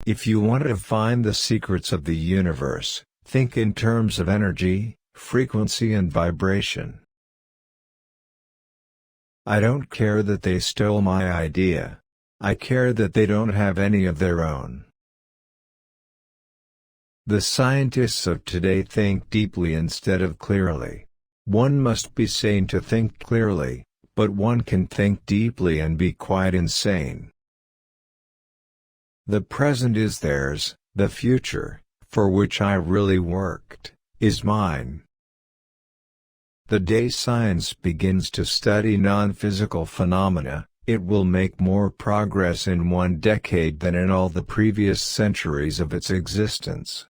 If you want to find the secrets of the universe, think in terms of energy, frequency and vibration. I don't care that they stole my idea. I care that they don't have any of their own. The scientists of today think deeply instead of clearly. One must be sane to think clearly, but one can think deeply and be quite insane. The present is theirs, the future, for which I really worked, is mine. The day science begins to study non-physical phenomena, it will make more progress in 1 decade than in all the previous centuries of its existence.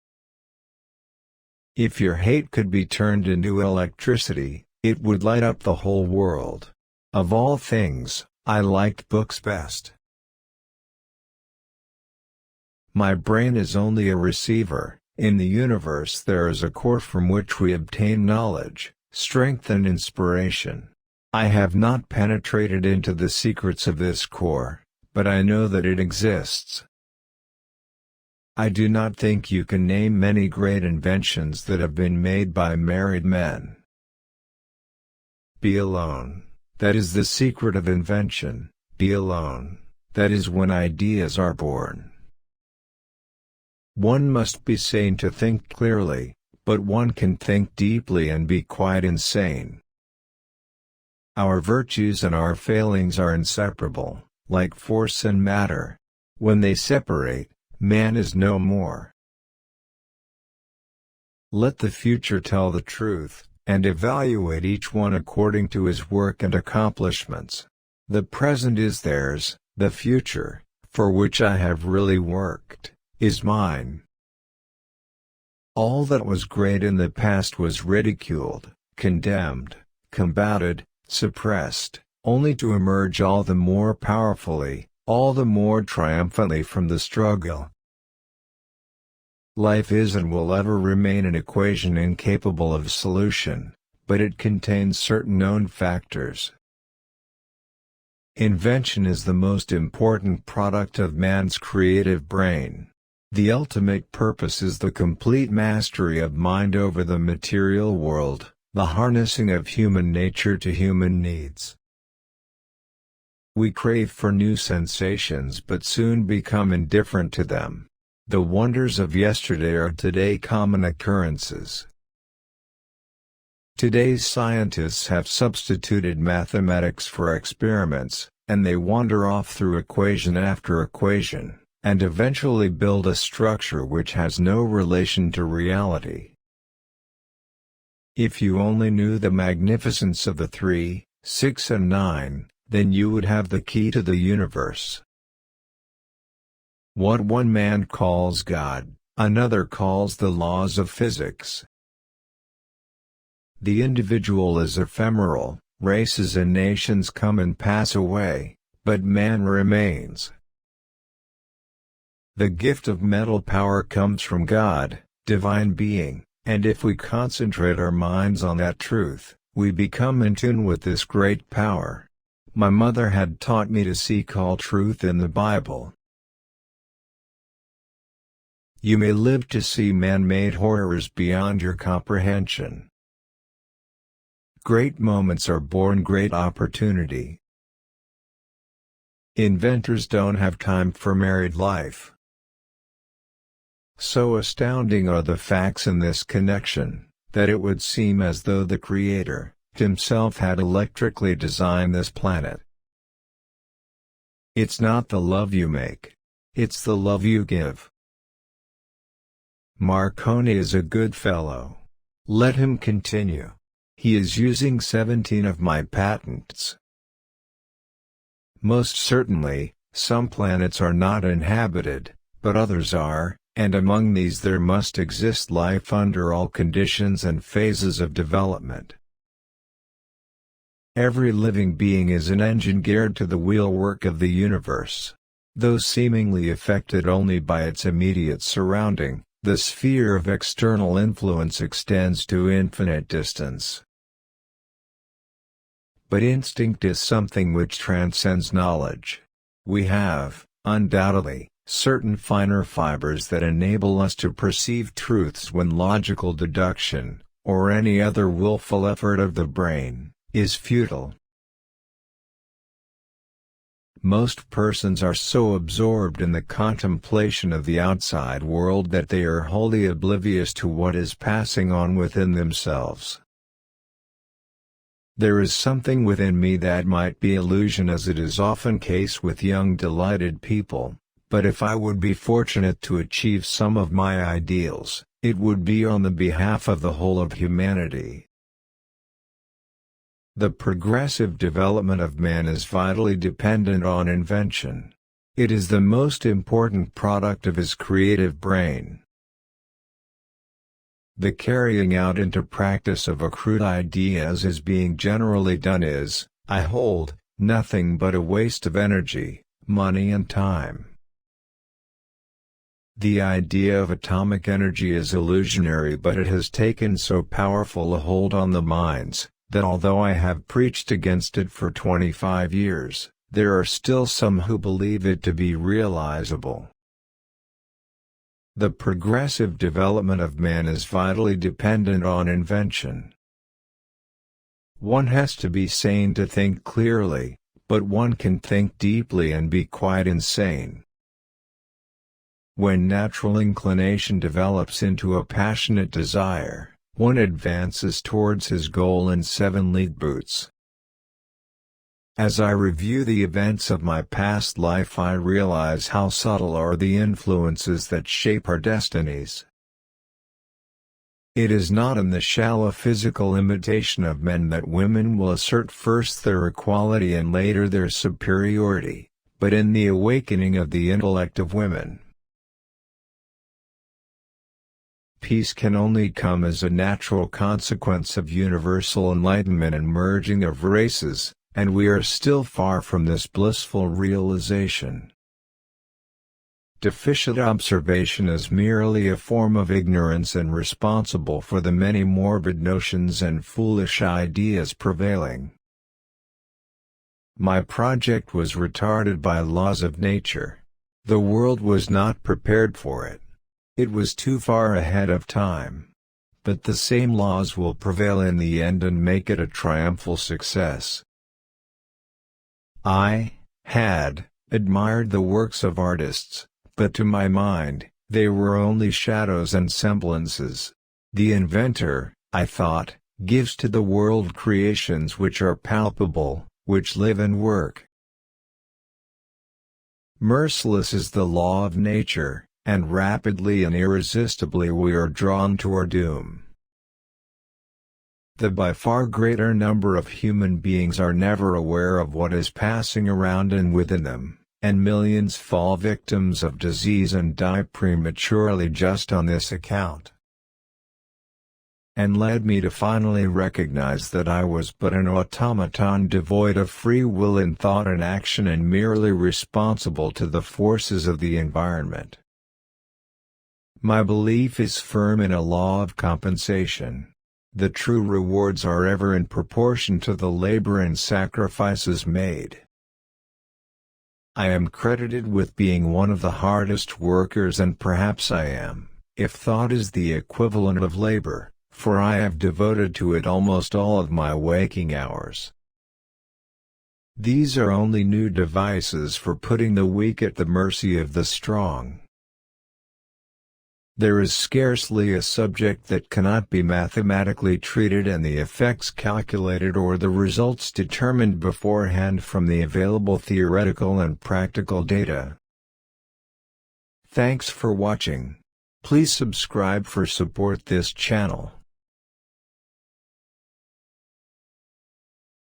If your hate could be turned into electricity, it would light up the whole world. Of all things, I liked books best. My brain is only a receiver. In the universe there is a core from which we obtain knowledge, strength and inspiration. I have not penetrated into the secrets of this core, but I know that it exists. I do not think you can name many great inventions that have been made by married men. Be alone, that is the secret of invention. Be alone, that is when ideas are born. One must be sane to think clearly, but one can think deeply and be quite insane. Our virtues and our failings are inseparable, like force and matter. When they separate, man is no more. Let the future tell the truth, and evaluate each one according to his work and accomplishments. The present is theirs, the future, for which I have really worked, is mine. All that was great in the past was ridiculed, condemned, combated, suppressed, only to emerge all the more powerfully, all the more triumphantly from the struggle. Life is and will ever remain an equation incapable of solution, but it contains certain known factors. Invention is the most important product of man's creative brain. The ultimate purpose is the complete mastery of mind over the material world, the harnessing of human nature to human needs. We crave for new sensations but soon become indifferent to them. The wonders of yesterday are today common occurrences. Today's scientists have substituted mathematics for experiments, and they wander off through equation after equation, and eventually build a structure which has no relation to reality. If you only knew the magnificence of the 3, 6 and 9, then you would have the key to the universe. What one man calls God, another calls the laws of physics. The individual is ephemeral, races and nations come and pass away, but man remains. The gift of mental power comes from God, divine being, and if we concentrate our minds on that truth, we become in tune with this great power. My mother had taught me to seek all truth in the Bible. You may live to see man-made horrors beyond your comprehension. Great moments are born great opportunity. Inventors don't have time for married life. So astounding are the facts in this connection, that it would seem as though the Creator, himself had electrically designed this planet. It's not the love you make. It's the love you give. Marconi is a good fellow. Let him continue. He is using 17 of my patents. Most certainly, some planets are not inhabited, but others are, and among these there must exist life under all conditions and phases of development. Every living being is an engine geared to the wheelwork of the universe. Though seemingly affected only by its immediate surrounding, the sphere of external influence extends to infinite distance. But instinct is something which transcends knowledge. We have, undoubtedly, certain finer fibers that enable us to perceive truths when logical deduction, or any other willful effort of the brain, is futile. Most persons are so absorbed in the contemplation of the outside world that they are wholly oblivious to what is passing on within themselves. There is something within me that might be illusion, as it is often case with young delighted people, but if I would be fortunate to achieve some of my ideals, it would be on the behalf of the whole of humanity. The progressive development of man is vitally dependent on invention. It is the most important product of his creative brain. The carrying out into practice of accrued ideas as being generally done is, I hold, nothing but a waste of energy, money and time. The idea of atomic energy is illusionary, but it has taken so powerful a hold on the minds, that although I have preached against it for 25 years, there are still some who believe it to be realizable. The progressive development of man is vitally dependent on invention. One has to be sane to think clearly, but one can think deeply and be quite insane. When natural inclination develops into a passionate desire, one advances towards his goal in 7-league boots. As I review the events of my past life, I realize how subtle are the influences that shape our destinies. It is not in the shallow physical imitation of men that women will assert first their equality and later their superiority, but in the awakening of the intellect of women. Peace can only come as a natural consequence of universal enlightenment and merging of races, and we are still far from this blissful realization. Deficient observation is merely a form of ignorance and responsible for the many morbid notions and foolish ideas prevailing. My project was retarded by laws of nature. The world was not prepared for it. It was too far ahead of time. But the same laws will prevail in the end and make it a triumphal success. I had admired the works of artists, but to my mind, they were only shadows and semblances. The inventor, I thought, gives to the world creations which are palpable, which live and work. Merciless is the law of nature, and rapidly and irresistibly we are drawn to our doom. The by far greater number of human beings are never aware of what is passing around and within them, and millions fall victims of disease and die prematurely just on this account. And led me to finally recognize that I was but an automaton devoid of free will in thought and action and merely responsible to the forces of the environment. My belief is firm in a law of compensation. The true rewards are ever in proportion to the labor and sacrifices made. I am credited with being one of the hardest workers, and perhaps I am, if thought is the equivalent of labor, for I have devoted to it almost all of my waking hours. These are only new devices for putting the weak at the mercy of the strong. There is scarcely a subject that cannot be mathematically treated and the effects calculated or the results determined beforehand from the available theoretical and practical data. Thanks for watching. Please subscribe for support this channel.